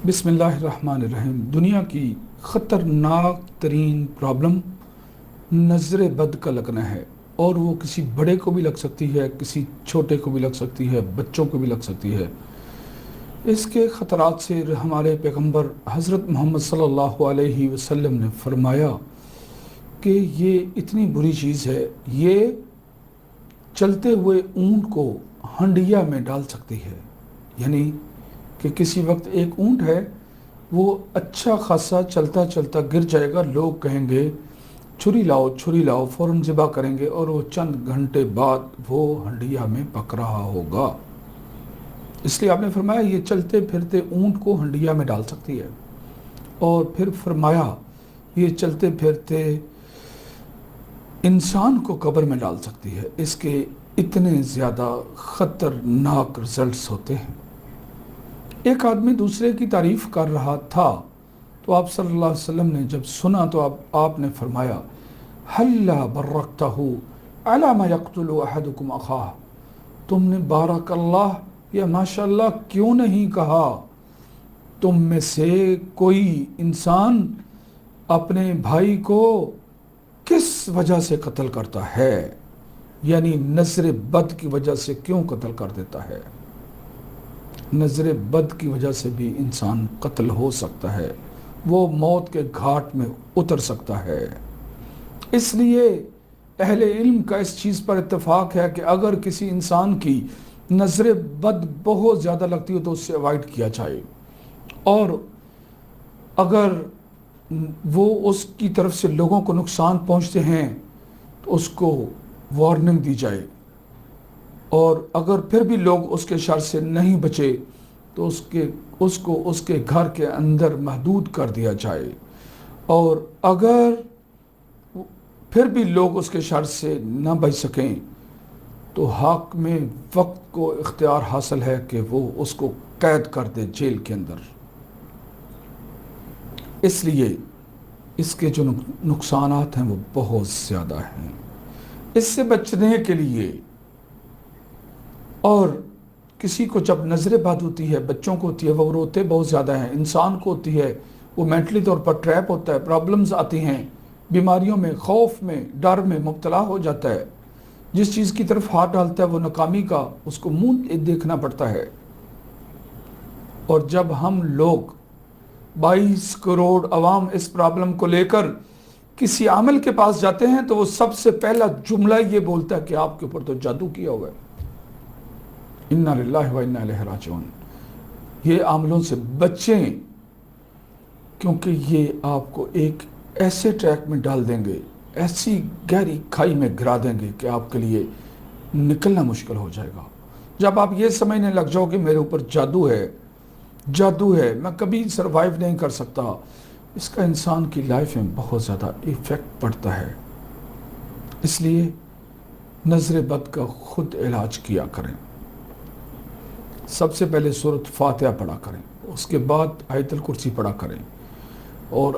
بسم اللہ الرحمن الرحیم۔ دنیا کی خطرناک ترین پرابلم نظر بد کا لگنا ہے، اور وہ کسی بڑے کو بھی لگ سکتی ہے، کسی چھوٹے کو بھی لگ سکتی ہے، بچوں کو بھی لگ سکتی ہے۔ اس کے خطرات سے ہمارے پیغمبر حضرت محمد صلی اللہ علیہ وسلم نے فرمایا کہ یہ اتنی بری چیز ہے، یہ چلتے ہوئے اونٹ کو ہنڈیا میں ڈال سکتی ہے۔ یعنی کہ کسی وقت ایک اونٹ ہے، وہ اچھا خاصا چلتا چلتا گر جائے گا، لوگ کہیں گے چھری لاؤ چھری لاؤ، فوراً ذبح کریں گے، اور وہ چند گھنٹے بعد وہ ہنڈیا میں پک رہا ہوگا۔ اس لیے آپ نے فرمایا یہ چلتے پھرتے اونٹ کو ہنڈیا میں ڈال سکتی ہے، اور پھر فرمایا یہ چلتے پھرتے انسان کو قبر میں ڈال سکتی ہے۔ اس کے اتنے زیادہ خطرناک رزلٹس ہوتے ہیں۔ ایک آدمی دوسرے کی تعریف کر رہا تھا، تو آپ صلی اللہ علیہ وسلم نے جب سنا تو آپ نے فرمایا حَلَّا بَرَّكْتَهُ عَلَى مَا يَقْتُلُ أَحَدُكُمْ أَخَاهُ، تم نے بارک اللہ یا ماشاء اللہ کیوں نہیں کہا تم میں سے کوئی انسان اپنے بھائی کو کس وجہ سے قتل کرتا ہے، یعنی نظر بد کی وجہ سے کیوں قتل کر دیتا ہے۔ نظر بد کی وجہ سے بھی انسان قتل ہو سکتا ہے، وہ موت کے گھاٹ میں اتر سکتا ہے۔ اس لیے اہل علم کا اس چیز پر اتفاق ہے کہ اگر کسی انسان کی نظر بد بہت زیادہ لگتی ہو تو اس سے اوائڈ کیا جائے، اور اگر وہ اس کی طرف سے لوگوں کو نقصان پہنچتے ہیں تو اس کو وارننگ دی جائے، اور اگر پھر بھی لوگ اس کے شر سے نہیں بچے تو اس کو اس کے گھر کے اندر محدود کر دیا جائے، اور اگر پھر بھی لوگ اس کے شر سے نہ بچ سکیں تو حاکم وقت کو اختیار حاصل ہے کہ وہ اس کو قید کر دے جیل کے اندر۔ اس لیے اس کے جو نقصانات ہیں وہ بہت زیادہ ہیں۔ اس سے بچنے کے لیے، اور کسی کو جب نظر بد ہوتی ہے، بچوں کو ہوتی ہے، وہ روتے بہت زیادہ ہیں، انسان کو ہوتی ہے، وہ مینٹلی طور پر ٹریپ ہوتا ہے، پرابلمز آتی ہیں، بیماریوں میں، خوف میں، ڈر میں مبتلا ہو جاتا ہے، جس چیز کی طرف ہاتھ ڈالتا ہے وہ ناکامی کا اس کو منہ دیکھنا پڑتا ہے۔ اور جب ہم لوگ 22 کروڑ عوام اس پرابلم کو لے کر کسی عامل کے پاس جاتے ہیں تو وہ سب سے پہلا جملہ یہ بولتا ہے کہ آپ کے اوپر تو جادو کیا ہوا ہے۔ اِنَّا لِلَّهِ وَإِنَّا إِلَيْهِ رَاجِعُونَ۔ یہ عاملوں سے بچیں، کیونکہ یہ آپ کو ایک ایسے ٹریک میں ڈال دیں گے، ایسی گہری کھائی میں گرا دیں گے کہ آپ کے لیے نکلنا مشکل ہو جائے گا۔ جب آپ یہ سمجھنے لگ جاؤ کہ میرے اوپر جادو ہے، میں کبھی سروائیو نہیں کر سکتا، اس کا انسان کی لائف میں بہت زیادہ ایفیکٹ پڑتا ہے۔ اس لیے نظر بد کا خود علاج کیا کریں۔ سب سے پہلے سورۃ فاتحہ پڑھا کریں، اس کے بعد آیت الکرسی پڑھا کریں، اور